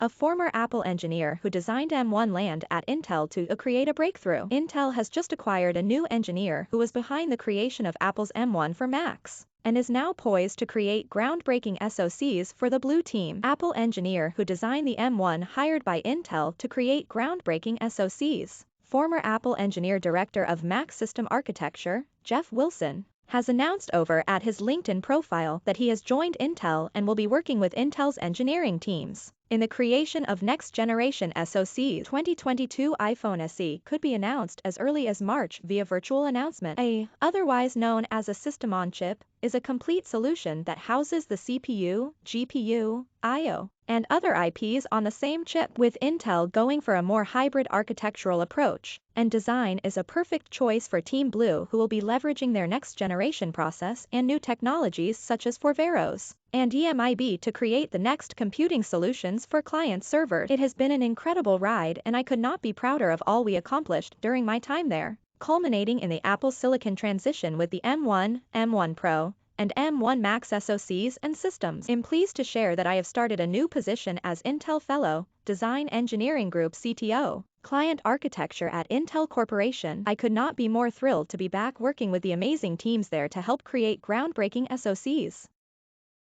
a former Apple engineer who designed M1 land at Intel to create a breakthrough. Intel has just acquired a new engineer who was behind the creation of Apple's M1 for Macs, and is now poised to create groundbreaking SOCs for the Blue Team. Apple engineer who designed the M1 hired by Intel to create groundbreaking SOCs. Former Apple engineer director of Mac System Architecture, Jeff Wilson, has announced over at his LinkedIn profile that he has joined Intel and will be working with Intel's engineering teams in the creation of next-generation SoCs. 2022 iPhone SE could be announced as early as March via virtual announcement. Otherwise known as a system-on-chip, is a complete solution that houses the CPU, GPU, I/O, and other IPs on the same chip, with Intel going for a more hybrid architectural approach, and design is a perfect choice for Team Blue, who will be leveraging their next-generation process and new technologies such as Foveros and EMIB to create the next computing solutions for client server. It has been an incredible ride, and I could not be prouder of all we accomplished during my time there, culminating in the Apple Silicon transition with the M1, M1 Pro, and M1 Max SoCs and systems. I'm pleased to share that I have started a new position as Intel Fellow, Design Engineering Group CTO, Client Architecture at Intel Corporation. I could not be more thrilled to be back working with the amazing teams there to help create groundbreaking SoCs.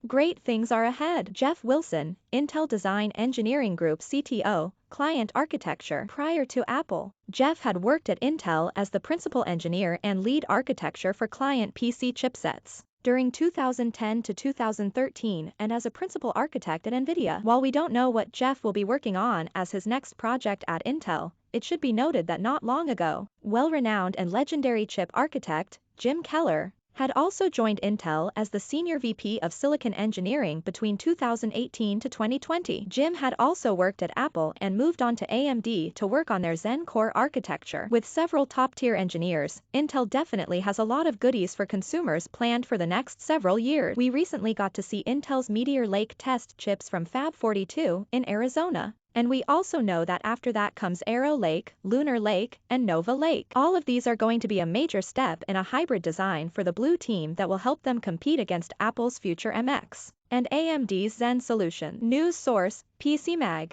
Great things are ahead. Jeff Wilson, Intel Design Engineering Group CTO, Client Architecture. Prior to Apple, Jeff had worked at Intel as the principal engineer and lead architecture for client PC chipsets during 2010 to 2013, and as a principal architect at NVIDIA. While we don't know what Jeff will be working on as his next project at Intel, it should be noted that not long ago, well-renowned and legendary chip architect, Jim Keller, had also joined Intel as the Senior VP of Silicon Engineering between 2018 to 2020. Jim had also worked at Apple and moved on to AMD to work on their Zen core architecture. With several top-tier engineers, Intel definitely has a lot of goodies for consumers planned for the next several years. We recently got to see Intel's Meteor Lake test chips from Fab 42 in Arizona. And we also know that after that comes Arrow Lake, Lunar Lake, and Nova Lake. All of these are going to be a major step in a hybrid design for the Blue Team that will help them compete against Apple's future MX and AMD's Zen solution. News source, PC Mag.